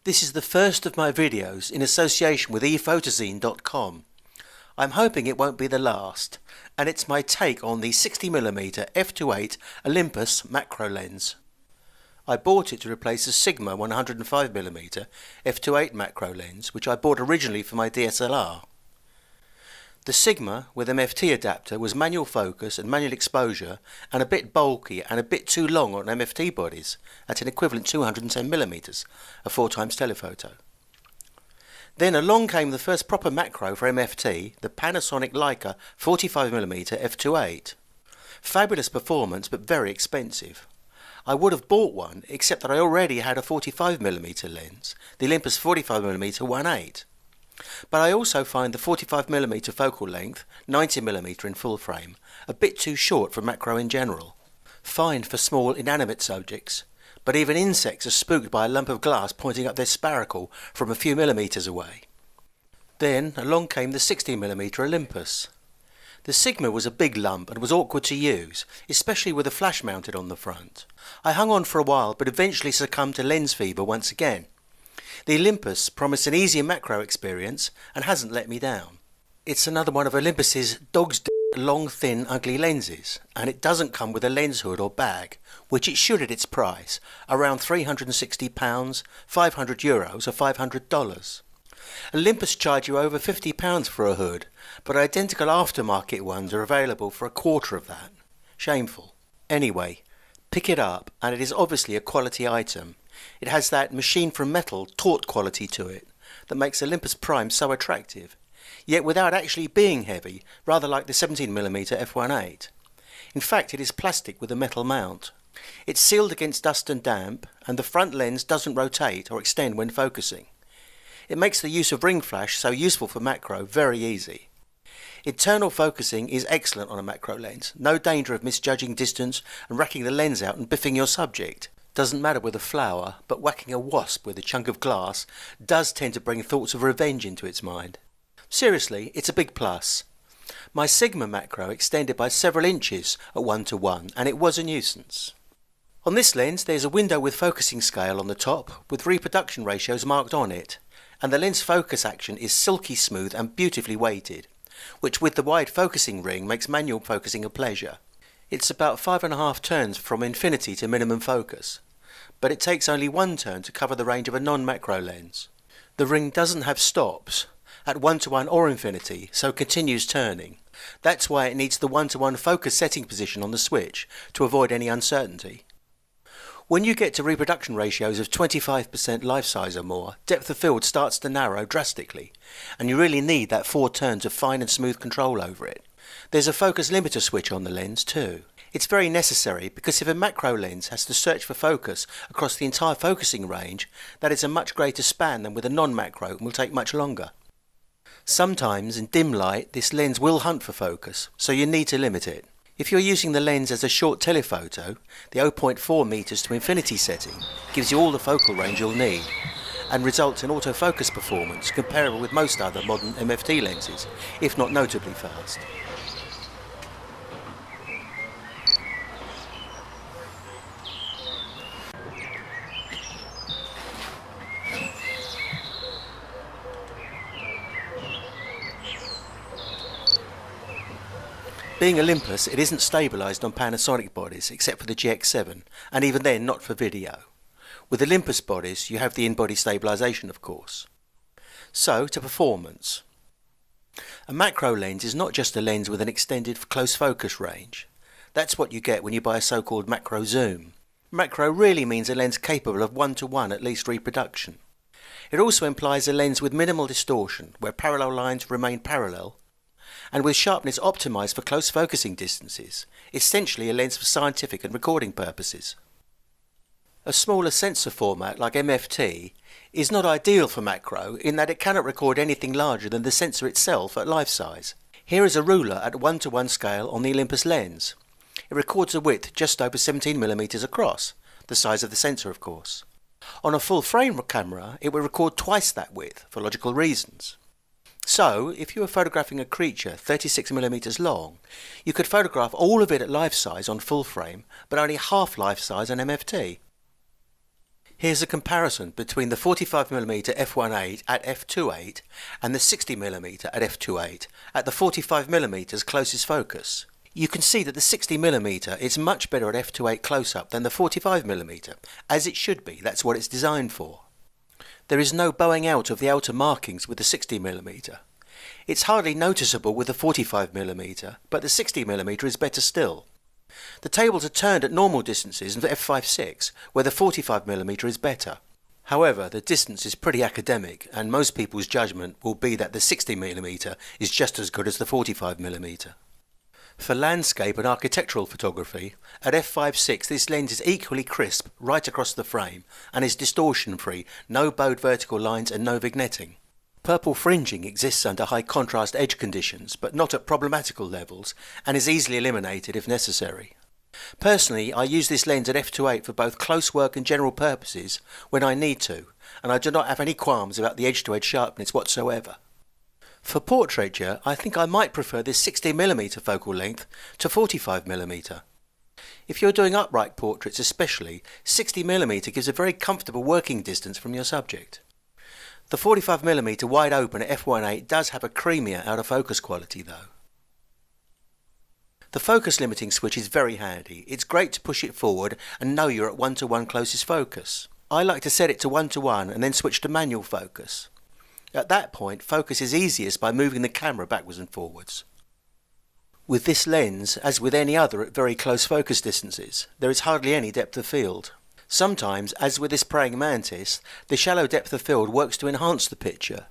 This is the first of my videos in association with ephotozine.com. I'm hoping it won't be the last, and it's my take on the 60mm f2.8 Olympus macro lens. I bought it to replace a Sigma 105mm f2.8 macro lens, which I bought originally for my DSLR. The Sigma with MFT adapter was manual focus and manual exposure and a bit bulky and a bit too long on MFT bodies at an equivalent 210mm, a 4x telephoto. Then along came the first proper macro for MFT, the Panasonic Leica 45mm f2.8. Fabulous performance but very expensive. I would have bought one except that I already had a 45mm lens, the Olympus 45mm 1.8. But I also find the 45mm focal length, 90mm in full frame, a bit too short for macro in general. Fine for small inanimate subjects, but even insects are spooked by a lump of glass pointing up their sparacle from a few millimetres away. Then along came the 60mm Olympus. The Sigma was a big lump and was awkward to use, especially with a flash mounted on the front. I hung on for a while but eventually succumbed to lens fever once again. The Olympus promised an easier macro experience and hasn't let me down. It's another one of Olympus's dog's long, thin, ugly lenses, and it doesn't come with a lens hood or bag, which it should at its price, around £360, €500 or $500. Olympus charge you over £50 for a hood, but identical aftermarket ones are available for a quarter of that. Shameful. Anyway, pick it up, and it is obviously a quality item. It has that machine from metal taut quality to it that makes Olympus Prime so attractive, yet without actually being heavy, rather like the 17mm f1.8. In fact, it is plastic with a metal mount. It's sealed against dust and damp, and the front lens doesn't rotate or extend when focusing. It makes the use of ring flash, so useful for macro, very easy. Internal focusing is excellent on a macro lens, no danger of misjudging distance and racking the lens out and biffing your subject. Doesn't matter with a flower, but whacking a wasp with a chunk of glass does tend to bring thoughts of revenge into its mind. Seriously, it's a big plus. My Sigma macro extended by several inches at 1:1, and it was a nuisance. On this lens there's a window with focusing scale on the top with reproduction ratios marked on it, and the lens focus action is silky smooth and beautifully weighted, which with the wide focusing ring makes manual focusing a pleasure. It's about 5.5 turns from infinity to minimum focus, but it takes only one turn to cover the range of a non-macro lens. The ring doesn't have stops at 1:1 or infinity, so continues turning. That's why it needs the 1:1 focus setting position on the switch to avoid any uncertainty. When you get to reproduction ratios of 25% life size or more, depth of field starts to narrow drastically, and you really need that 4 turns of fine and smooth control over it. There's a focus limiter switch on the lens too. It's very necessary because if a macro lens has to search for focus across the entire focusing range, that is a much greater span than with a non-macro and will take much longer. Sometimes in dim light this lens will hunt for focus, so you need to limit it. If you're using the lens as a short telephoto, the 0.4 meters to infinity setting gives you all the focal range you'll need and results in autofocus performance comparable with most other modern MFT lenses, if not notably fast. Being Olympus, it isn't stabilised on Panasonic bodies except for the GX7, and even then not for video. With Olympus bodies you have the in-body stabilisation of course. So to performance. A macro lens is not just a lens with an extended close focus range. That's what you get when you buy a so-called macro zoom. Macro really means a lens capable of 1:1 at least reproduction. It also implies a lens with minimal distortion, where parallel lines remain parallel, and with sharpness optimised for close focusing distances, essentially a lens for scientific and recording purposes. A smaller sensor format like MFT is not ideal for macro in that it cannot record anything larger than the sensor itself at life size. Here is a ruler at 1:1 scale on the Olympus lens. It records a width just over 17mm across, the size of the sensor of course. On a full frame camera it will record twice that width for logical reasons. So, if you were photographing a creature 36mm long, you could photograph all of it at life size on full frame, but only half life size on MFT. Here's a comparison between the 45mm f1.8 at f2.8 and the 60mm at f2.8 at the 45mm closest focus. You can see that the 60mm is much better at f2.8 close-up than the 45mm, as it should be. That's what it's designed for. There is no bowing out of the outer markings with the 60mm. It's hardly noticeable with the 45mm, but the 60mm is better still. The tables are turned at normal distances in f5.6, where the 45mm is better. However, the distance is pretty academic, and most people's judgment will be that the 60mm is just as good as the 45mm. For landscape and architectural photography, at f5.6 this lens is equally crisp right across the frame and is distortion free, no bowed vertical lines and no vignetting. Purple fringing exists under high contrast edge conditions, but not at problematical levels, and is easily eliminated if necessary. Personally, I use this lens at f2.8 for both close work and general purposes when I need to, and I do not have any qualms about the edge-to-edge sharpness whatsoever. For portraiture, I think I might prefer this 60mm focal length to 45mm. If you're doing upright portraits especially, 60mm gives a very comfortable working distance from your subject. The 45mm wide open at f1.8 does have a creamier out of focus quality though. The focus limiting switch is very handy. It's great to push it forward and know you're at 1:1 closest focus. I like to set it to 1:1 and then switch to manual focus. At that point, focus is easiest by moving the camera backwards and forwards. With this lens, as with any other at very close focus distances, there is hardly any depth of field. Sometimes, as with this praying mantis, the shallow depth of field works to enhance the picture,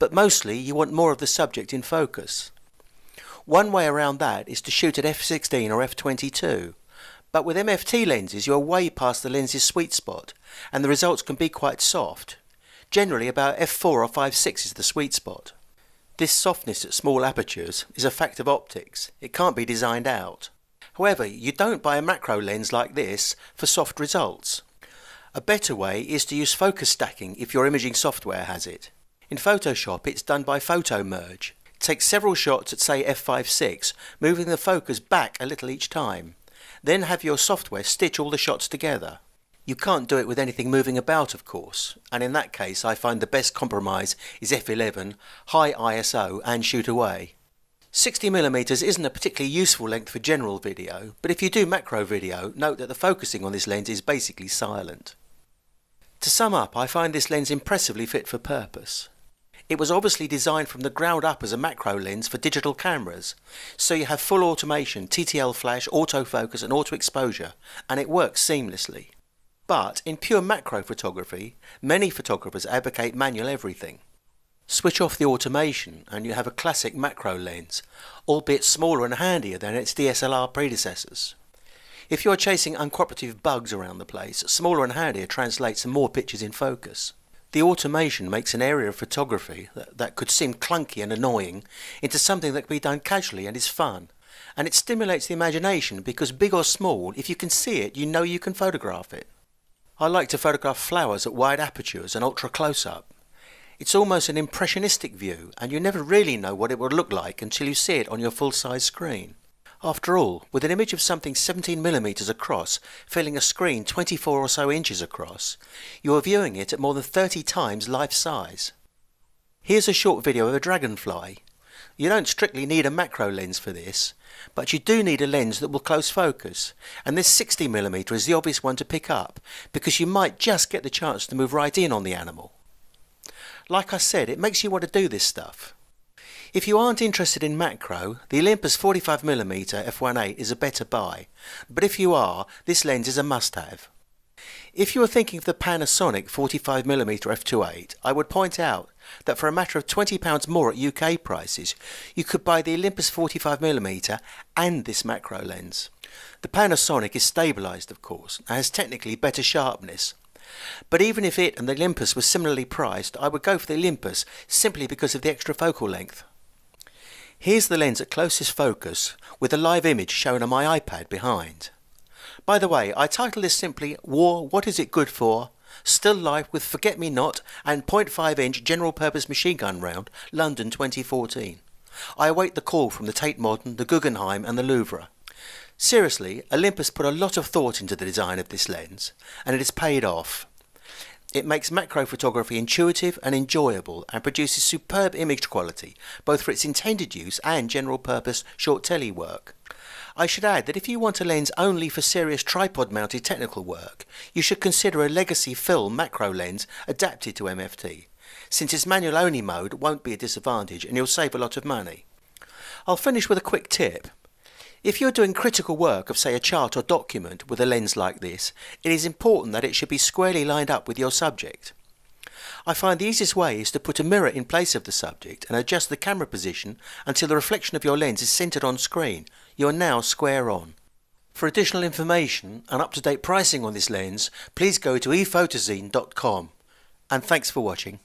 but mostly you want more of the subject in focus. One way around that is to shoot at f16 or f22, but with MFT lenses you are way past the lens's sweet spot, and the results can be quite soft. Generally about f4 or 5.6 is the sweet spot. This softness at small apertures is a fact of optics. It can't be designed out. However, you don't buy a macro lens like this for soft results. A better way is to use focus stacking if your imaging software has it. In Photoshop it's done by photo merge. Take several shots at say f5.6, moving the focus back a little each time. Then have your software stitch all the shots together. You can't do it with anything moving about, of course, and in that case I find the best compromise is f11, high ISO and shoot away. 60mm isn't a particularly useful length for general video, but if you do macro video, note that the focusing on this lens is basically silent. To sum up, I find this lens impressively fit for purpose. It was obviously designed from the ground up as a macro lens for digital cameras, so you have full automation, TTL flash, autofocus and auto exposure, and it works seamlessly. But in pure macro photography, many photographers advocate manual everything. Switch off the automation and you have a classic macro lens, albeit smaller and handier than its DSLR predecessors. If you're chasing uncooperative bugs around the place, smaller and handier translates to more pictures in focus. The automation makes an area of photography that could seem clunky and annoying into something that can be done casually and is fun. And it stimulates the imagination because big or small, if you can see it, you know you can photograph it. I like to photograph flowers at wide apertures and ultra close-up. It's almost an impressionistic view, and you never really know what it would look like until you see it on your full-size screen. After all, with an image of something 17mm across, filling a screen 24 or so inches across, you are viewing it at more than 30 times life size. Here's a short video of a dragonfly. You don't strictly need a macro lens for this, but you do need a lens that will close focus, and this 60mm is the obvious one to pick up, because you might just get the chance to move right in on the animal. Like I said, it makes you want to do this stuff. If you aren't interested in macro, the Olympus 45mm f1.8 is a better buy, but if you are, this lens is a must-have. If you are thinking of the Panasonic 45mm f2.8, I would point out that for a matter of £20 more at UK prices, you could buy the Olympus 45mm and this macro lens. The Panasonic is stabilised, of course, and has technically better sharpness. But even if it and the Olympus were similarly priced, I would go for the Olympus simply because of the extra focal length. Here's the lens at closest focus with a live image shown on my iPad behind. By the way, I title this simply War, What Is It Good For? Still Life with Forget-Me-Not and .5-inch General Purpose Machine Gun Round, London 2014. I await the call from the Tate Modern, the Guggenheim and the Louvre. Seriously, Olympus put a lot of thought into the design of this lens, and it has paid off. It makes macro photography intuitive and enjoyable and produces superb image quality, both for its intended use and general purpose short tele work. I should add that if you want a lens only for serious tripod mounted technical work, you should consider a legacy film macro lens adapted to MFT, since its manual only mode won't be a disadvantage and you'll save a lot of money. I'll finish with a quick tip. If you're doing critical work of say a chart or document with a lens like this, it is important that it should be squarely lined up with your subject. I find the easiest way is to put a mirror in place of the subject and adjust the camera position until the reflection of your lens is centered on screen. You are now square on. For additional information and up-to-date pricing on this lens, please go to ephotozine.com. And thanks for watching.